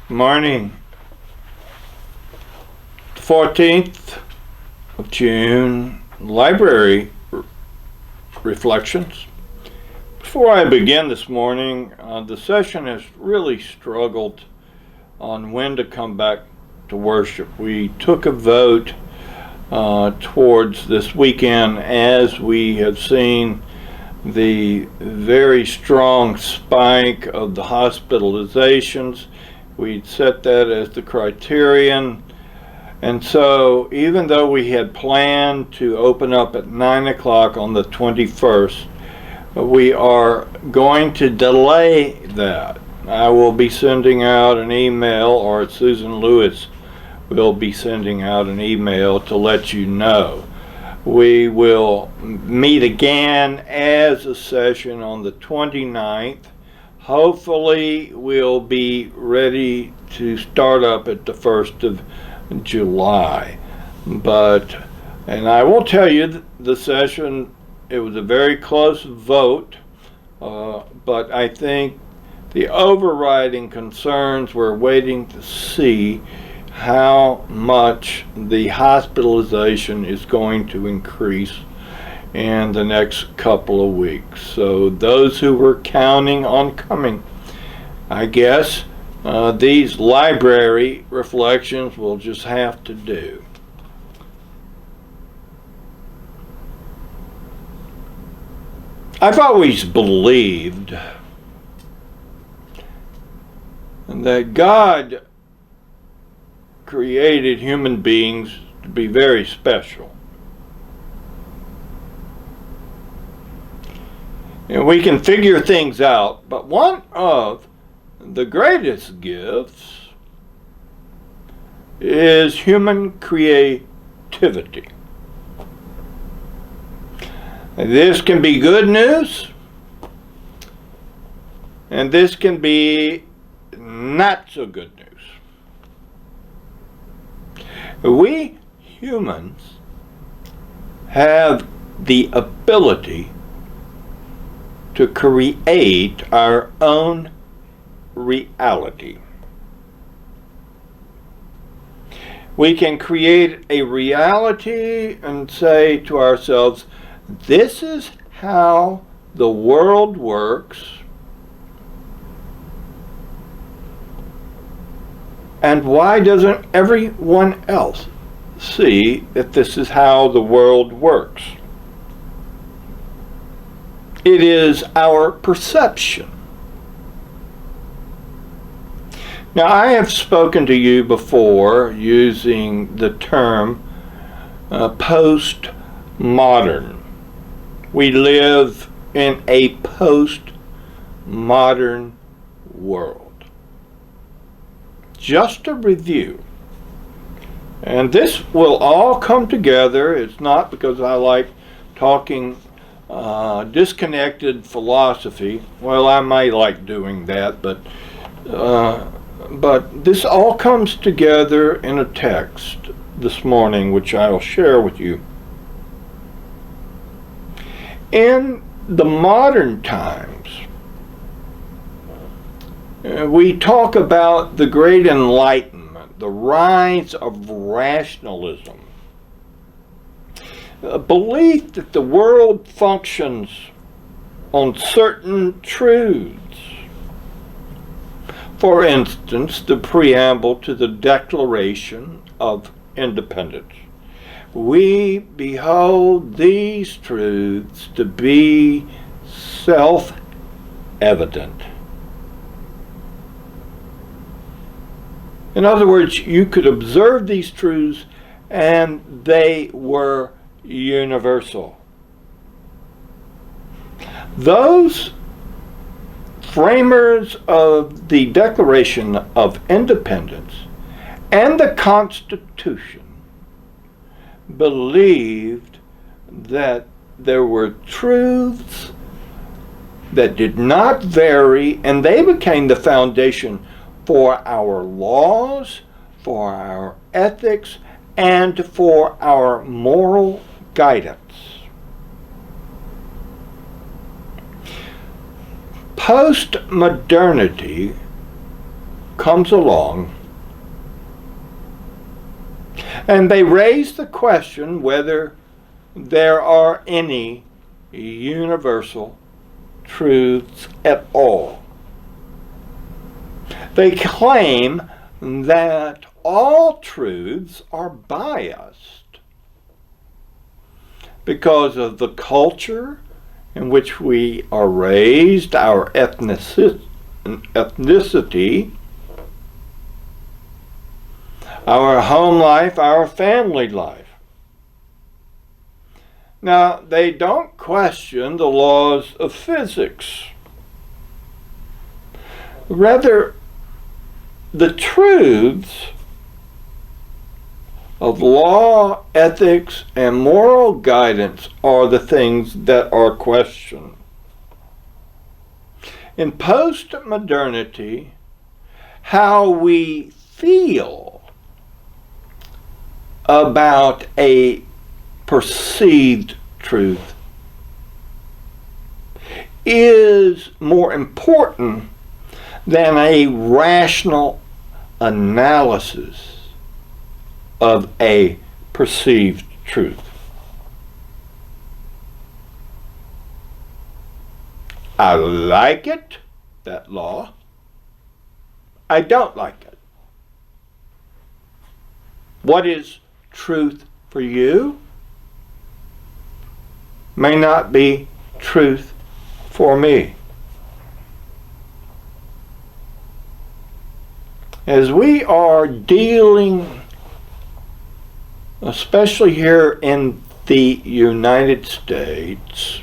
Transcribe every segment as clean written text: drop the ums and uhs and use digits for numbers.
Morning, 14th of June, library reflections. Before I begin this morning, the session has really struggled on when to come back to worship. We took a vote towards this weekend as we have seen the very strong spike of the hospitalizations. We'd set that as the criterion. And so even though we had planned to open up at 9 o'clock on the 21st, we are going to delay that. I will be sending out an email, or Susan Lewis will be sending out an email to let you know. We will meet again as a session on the 29th. Hopefully we'll be ready to start up at the 1st of July. And I will tell you, the session, it was a very close vote, but I think the overriding concerns we're waiting to see how much the hospitalization is going to increase in the next couple of weeks. So those who were counting on coming, I guess these library reflections will just have to do. I've always believed that God created human beings to be very special. And we can figure things out, but one of the greatest gifts is human creativity. This can be good news, and this can be not so good news. We humans have the ability to create our own reality. We can create a reality and say to ourselves, this is how the world works, and why doesn't everyone else see that this is how the world works? It is our perception. Now, I have spoken to you before using the term postmodern. We live in a postmodern world. Just a review. And this will all come together. It's not because I like talking disconnected philosophy. Well, I might like doing that, but this all comes together in a text this morning, which I'll share with you. In the modern times, we talk about the Great Enlightenment, the rise of rationalism, a belief that the world functions on certain truths. For instance, the preamble to the Declaration of Independence. We behold these truths to be self-evident. In other words, you could observe these truths and they were universal. Those framers of the Declaration of Independence and the Constitution believed that there were truths that did not vary, and they became the foundation for our laws, for our ethics, and for our moral guidance. Post-modernity comes along and they raise the question whether there are any universal truths at all. They claim that all truths are biased because of the culture in which we are raised, our ethnicity, our home life, our family life. Now, they don't question the laws of physics. Rather, the truths of law, ethics, and moral guidance are the things that are questioned. In post-modernity, how we feel about a perceived truth is more important than a rational analysis of a perceived truth. I like it, that law. I don't like it. What is truth for you may not be truth for me. As we are dealing, especially here in the United States,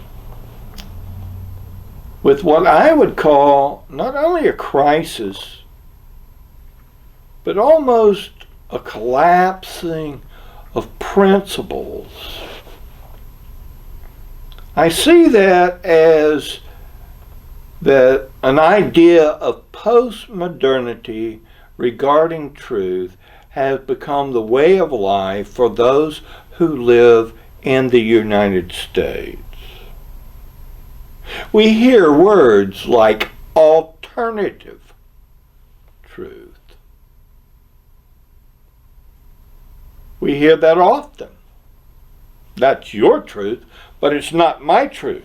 with what I would call not only a crisis, but almost a collapsing of principles, I see that as an idea of postmodernity regarding truth has become the way of life for those who live in the United States. We hear words like alternative truth. We hear that often. That's your truth, but it's not my truth.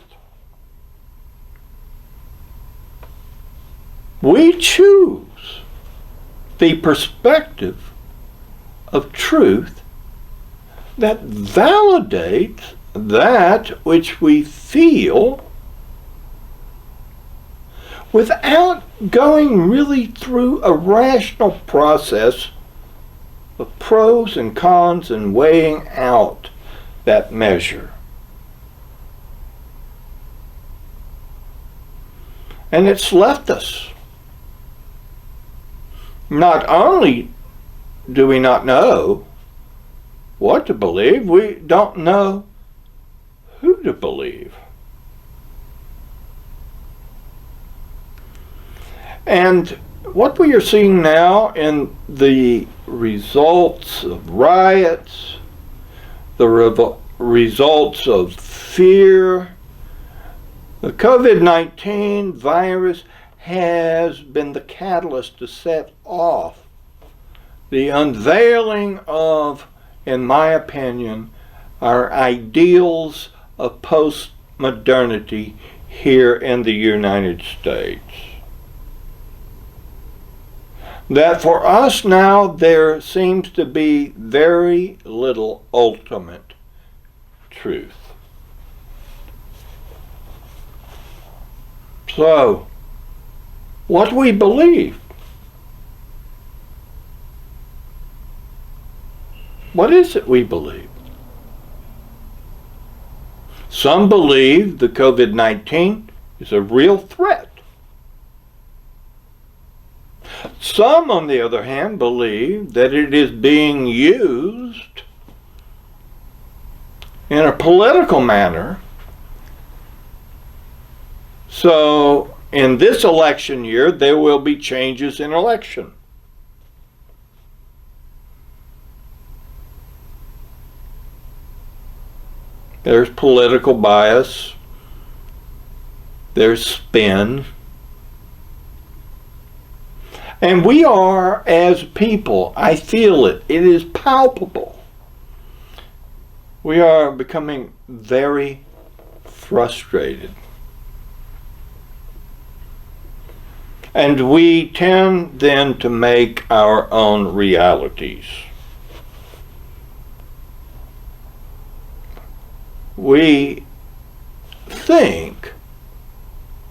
We choose the perspective of truth that validates that which we feel without going really through a rational process of pros and cons and weighing out that measure. And it's left us. Not only do we not know what to believe, we don't know who to believe. And what we are seeing now in the results of riots, the results of fear, the COVID-19 virus has been the catalyst to set off the unveiling of, in my opinion, our ideals of post-modernity here in the United States. That for us now there seems to be very little ultimate truth. So, what we believe? What is it we believe? Some believe the COVID-19 is a real threat. Some, on the other hand, believe that it is being used in a political manner. So, in this election year, there will be changes in election. There's political bias. There's spin. And we are, as people, I feel it. It is palpable. We are becoming very frustrated. And we tend then to make our own realities. We think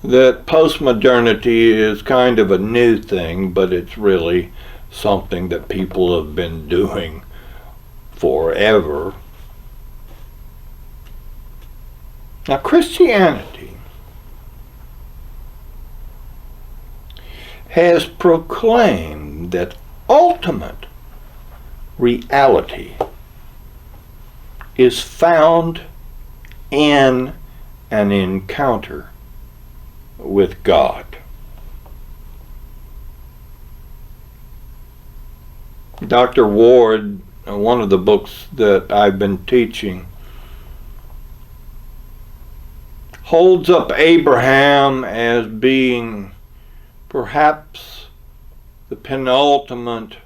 that postmodernity is kind of a new thing, but it's really something that people have been doing forever. Now, Christianity has proclaimed that ultimate reality is found in an encounter with God. Dr. Ward, one of the books that I've been teaching, holds up Abraham as being perhaps the penultimate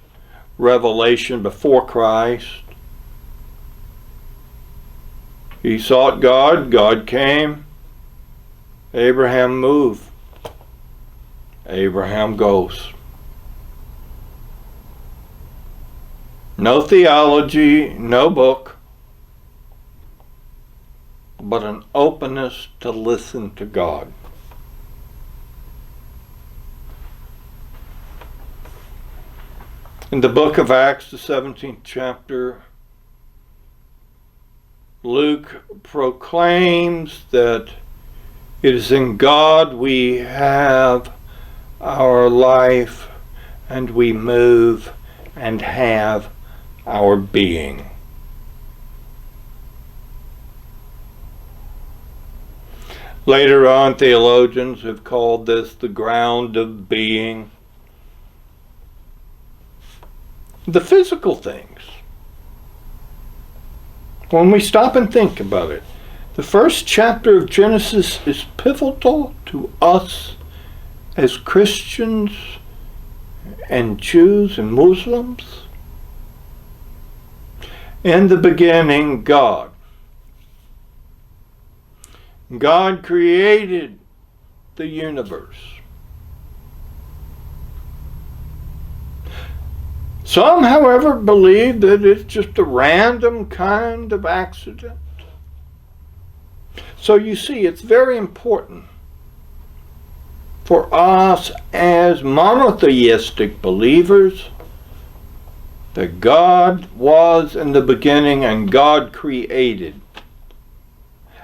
revelation before Christ. He sought God, God came, Abraham moved, Abraham goes. No theology, no book, but an openness to listen to God. In the book of Acts, the 17th chapter, Luke proclaims that it is in God we have our life and we move and have our being. Later on, theologians have called this the ground of being. The physical things. When we stop and think about it, the first chapter of Genesis is pivotal to us as Christians and Jews and Muslims. In the beginning, God. God created the universe. Some, however, believe that it's just a random kind of accident. So you see, it's very important for us as monotheistic believers that God was in the beginning and God created.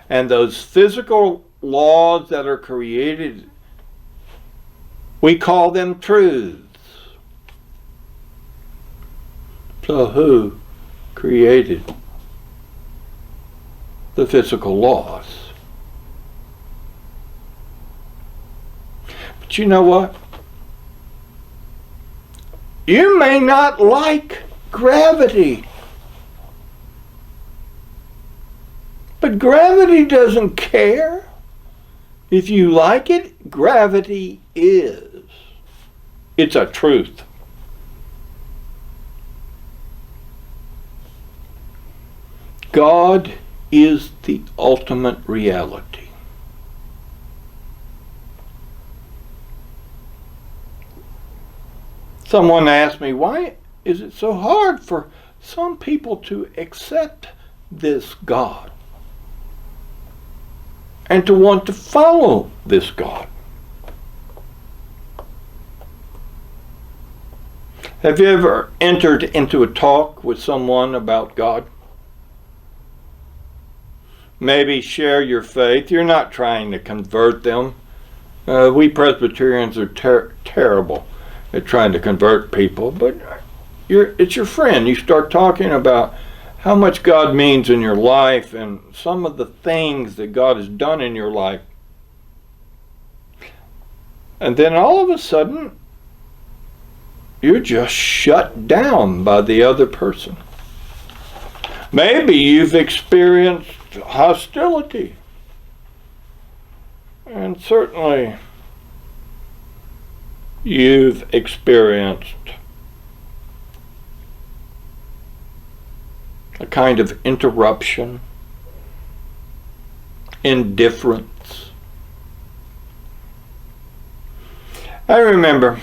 And those physical laws that are created, we call them truths. So who created the physical laws? But you know what? You may not like gravity, but gravity doesn't care. If you like it, gravity is. It's a truth. God is the ultimate reality. Someone asked me, why is it so hard for some people to accept this God and to want to follow this God? Have you ever entered into a talk with someone about God? Maybe share your faith. You're not trying to convert them. We Presbyterians are terrible at trying to convert people, but it's your friend. You start talking about how much God means in your life and some of the things that God has done in your life. And then all of a sudden, you're just shut down by the other person. Maybe you've experienced hostility. And certainly, you've experienced a kind of interruption, indifference. I remember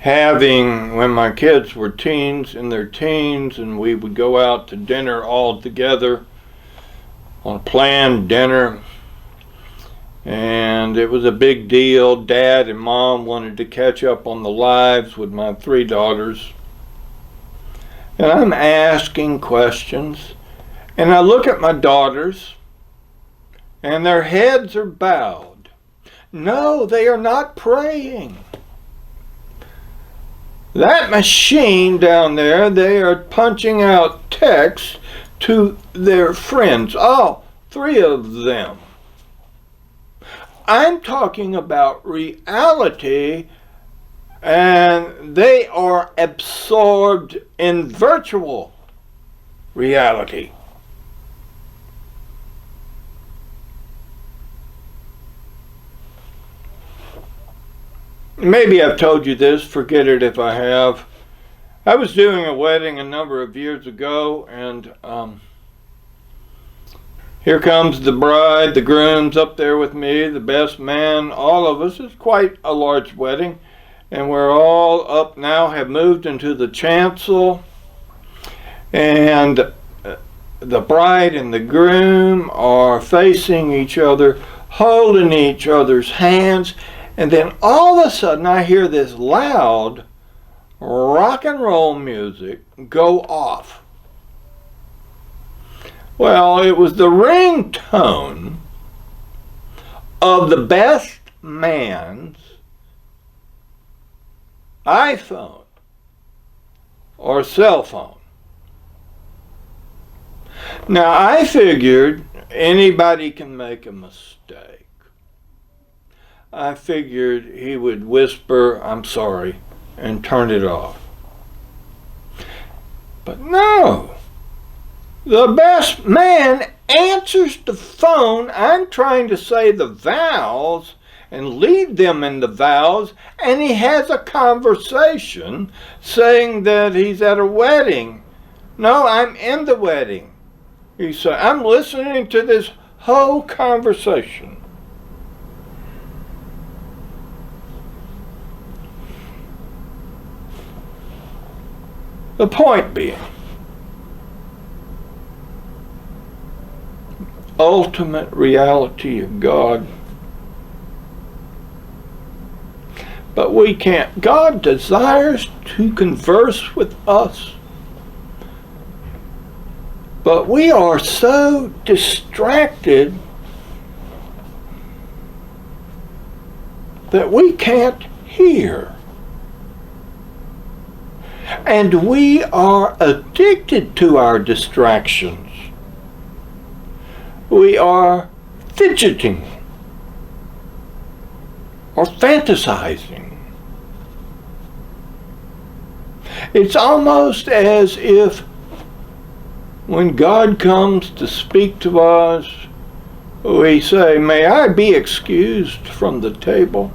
when my kids were in their teens, and we would go out to dinner all together on a planned dinner, and it was a big deal. Dad and Mom wanted to catch up on the lives with my 3 daughters. And I'm asking questions, and I look at my daughters, and their heads are bowed. No, they are not praying. That machine down there, they are punching out texts to their friends, all 3 of them. I'm talking about reality, and they are absorbed in virtual reality. Maybe I've told you this, forget it if I have. I was doing a wedding a number of years ago, and here comes the bride, the groom's up there with me, the best man, all of us. It's quite a large wedding. And we're all up now, have moved into the chancel, and the bride and the groom are facing each other, holding each other's hands, and then all of a sudden I hear this loud rock and roll music go off. Well, it was the ringtone of the best man's iPhone or cell phone. Now, I figured anybody can make a mistake. I figured he would whisper, "I'm sorry," and turn it off. But no, the best man answers the phone. I'm trying to say the vows and lead them in the vows, and he has a conversation saying that he's at a wedding. No, I'm in the wedding. He said, I'm listening to this whole conversation. The point being, ultimate reality of God. But we can't. God desires to converse with us. But we are so distracted that we can't hear. And we are addicted to our distractions. We are fidgeting or fantasizing. It's almost as if when God comes to speak to us, we say, "May I be excused from the table?"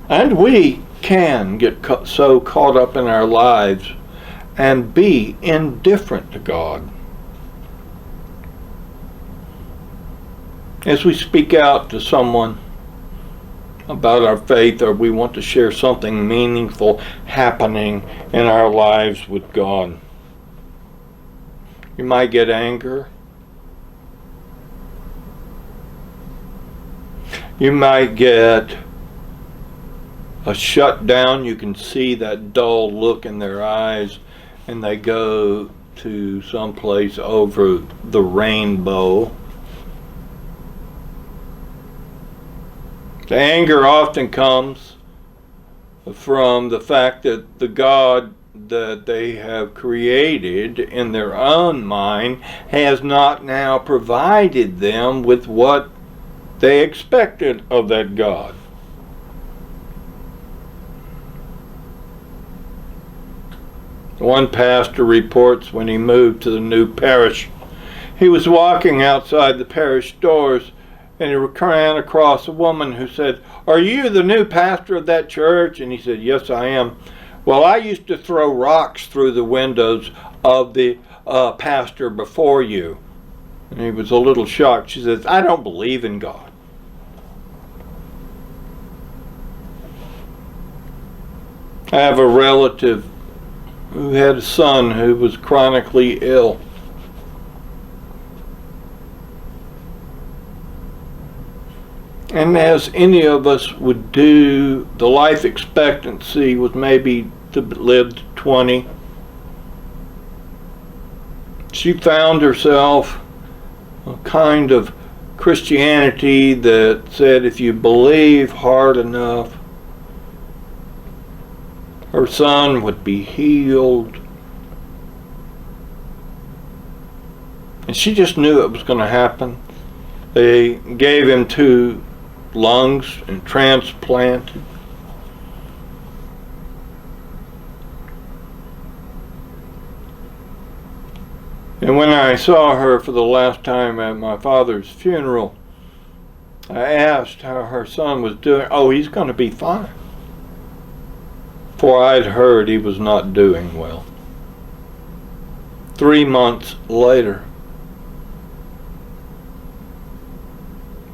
And we can get so caught up in our lives and be indifferent to God. As we speak out to someone about our faith, or we want to share something meaningful happening in our lives with God, you might get anger. You might get a shutdown. You can see that dull look in their eyes, and they go to someplace over the rainbow. The anger often comes from the fact that the God that they have created in their own mind has not now provided them with what they expected of that God. One pastor reports when he moved to the new parish, he was walking outside the parish doors and he ran across a woman who said, "Are you the new pastor of that church?" And he said, "Yes, I am." "Well, I used to throw rocks through the windows of the pastor before you." And he was a little shocked. She says, "I don't believe in God." I have a relative who had a son who was chronically ill. And as any of us would do, the life expectancy was maybe to live to 20. She found herself a kind of Christianity that said if you believe hard enough, her son would be healed. And she just knew it was going to happen. They gave him 2 lungs and transplanted. And when I saw her for the last time at my father's funeral, I asked how her son was doing. "Oh, he's going to be fine." For I'd heard he was not doing well. 3 months later,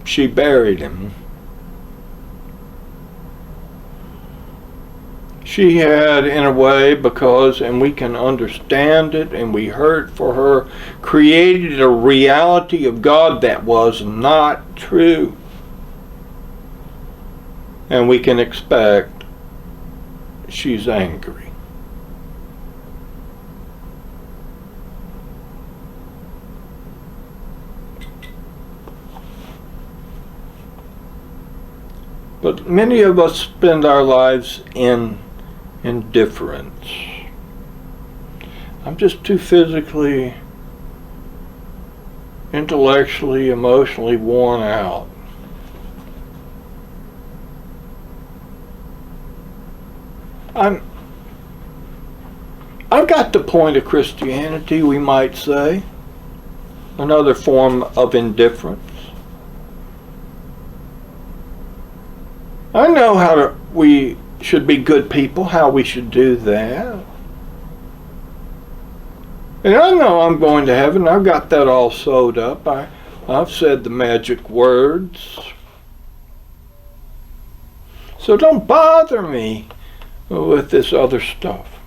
she buried him. She had, in a way, because, and we can understand it, and we hurt for her, created a reality of God that was not true. And we can expect she's angry. But many of us spend our lives in indifference. I'm just too physically, intellectually, emotionally worn out. I've got the point of Christianity, we might say, another form of indifference. I know we should be good people, how we should do that. And I know I'm going to heaven. I've got that all sewed up. I've said the magic words. So don't bother me with this other stuff.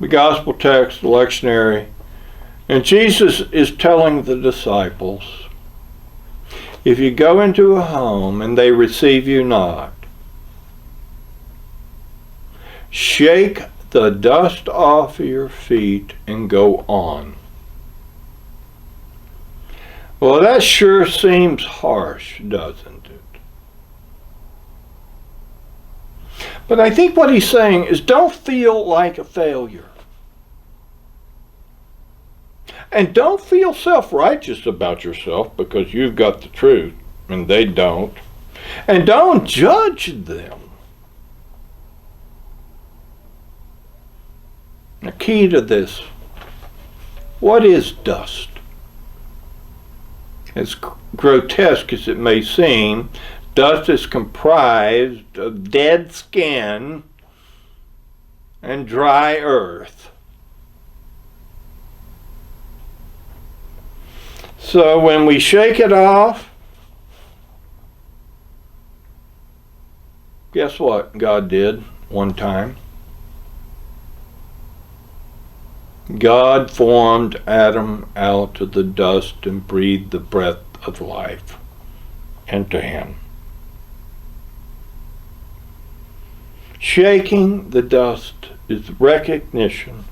The gospel text, the lectionary, and Jesus is telling the disciples, if you go into a home and they receive you not, shake the dust off your feet and go on. Well, that sure seems harsh, doesn't it? But I think what he's saying is don't feel like a failure. And don't feel self-righteous about yourself because you've got the truth and they don't. And don't judge them. The key to this, what is dust? As grotesque as it may seem, dust is comprised of dead skin and dry earth. So when we shake it off, guess what God did one time? God formed Adam out of the dust and breathed the breath of life into him. Shaking the dust is recognition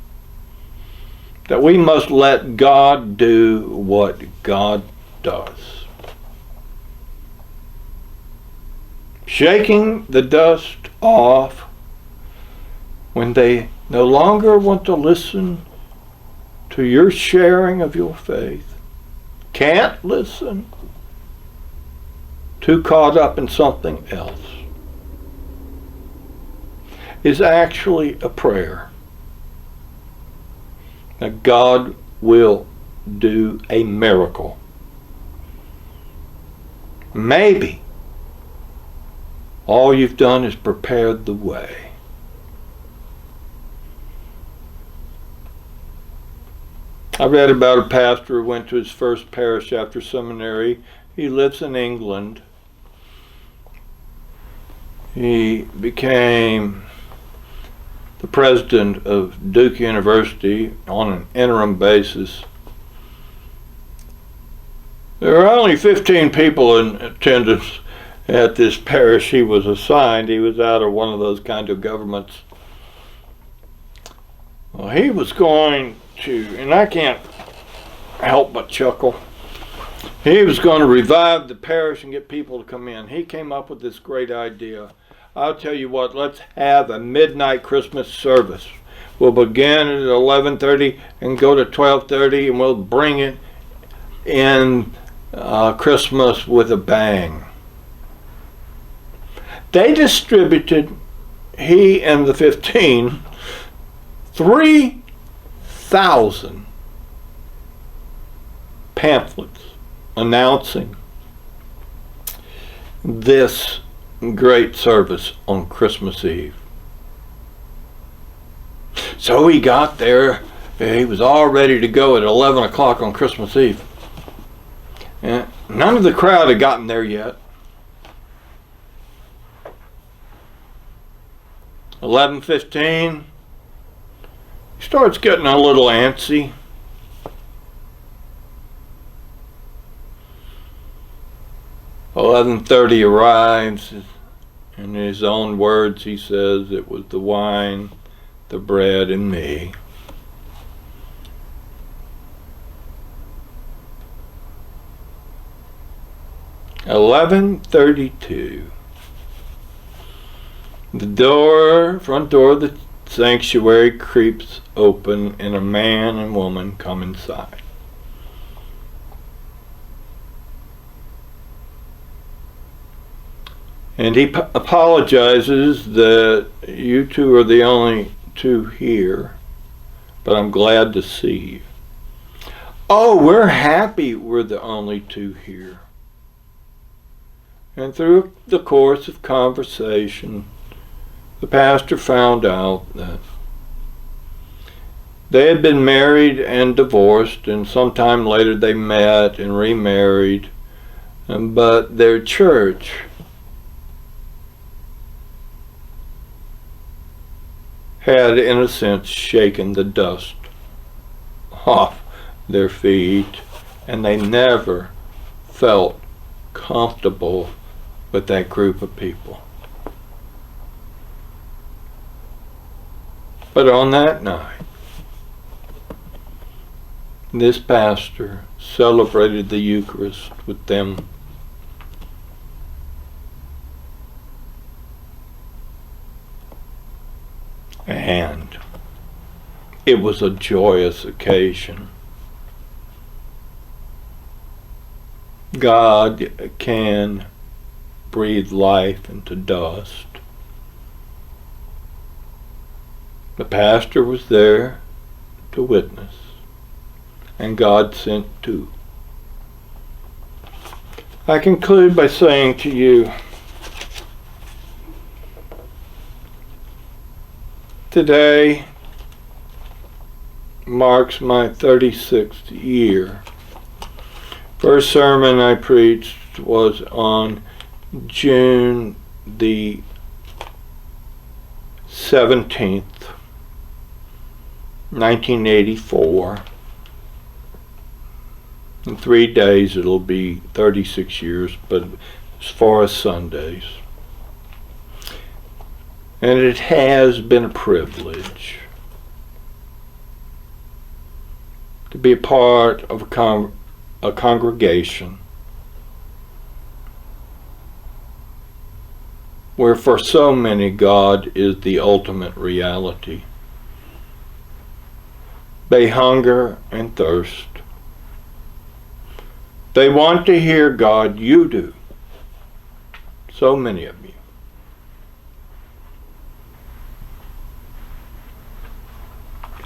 that we must let God do what God does. Shaking the dust off when they no longer want to listen to your sharing of your faith, can't listen, too caught up in something else. is actually a prayer that God will do a miracle. Maybe all you've done is prepared the way. I read about a pastor who went to his first parish after seminary. He lives in England. He became the president of Duke University on an interim basis. There were only 15 people in attendance at this parish he was assigned. He was out of one of those kind of governments. Well, he was going to, and I can't help but chuckle, he was going to revive the parish and get people to come in. He came up with this great idea. I'll tell you what, let's have a midnight Christmas service. We'll begin at 11:30 and go to 12:30, and we'll bring it in Christmas with a bang. They distributed, he and the 15, 3,000 pamphlets announcing this great service on Christmas Eve. So he got there. He was all ready to go at 11 o'clock on Christmas Eve. And none of the crowd had gotten there yet. 11:15, he starts getting a little antsy. "11:30 arrives. In his own words, he says, it was the wine, the bread, and me. 11:32. The front door of the sanctuary creeps open, and a man and woman come inside. And he apologizes that you two are the only two here, but I'm glad to see you. Oh, we're happy we're the only two here. And through the course of conversation, the pastor found out that they had been married and divorced, and sometime later they met and remarried, but their church had, in a sense, shaken the dust off their feet, and they never felt comfortable with that group of people. But on that night, this pastor celebrated the Eucharist with them. And it was a joyous occasion. God can breathe life into dust. The pastor was there to witness, and God sent two. I conclude by saying to you, today marks my 36th year. First sermon I preached was on June the 17th, 1984. In 3 days it'll be 36 years, but as far as Sundays. And it has been a privilege to be a part of a congregation where for so many God is the ultimate reality. They hunger and thirst. They want to hear God. You do. So many of you.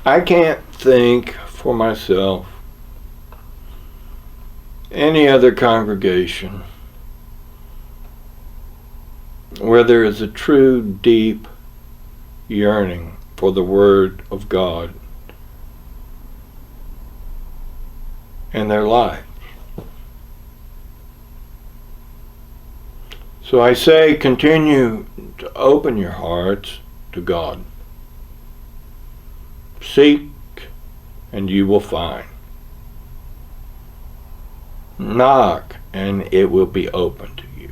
I can't think for myself any other congregation where there is a true, deep yearning for the Word of God in their life. So I say, continue to open your hearts to God. Seek and you will find. Knock and it will be open to you.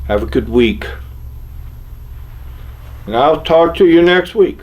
Have a good week. And I'll talk to you next week.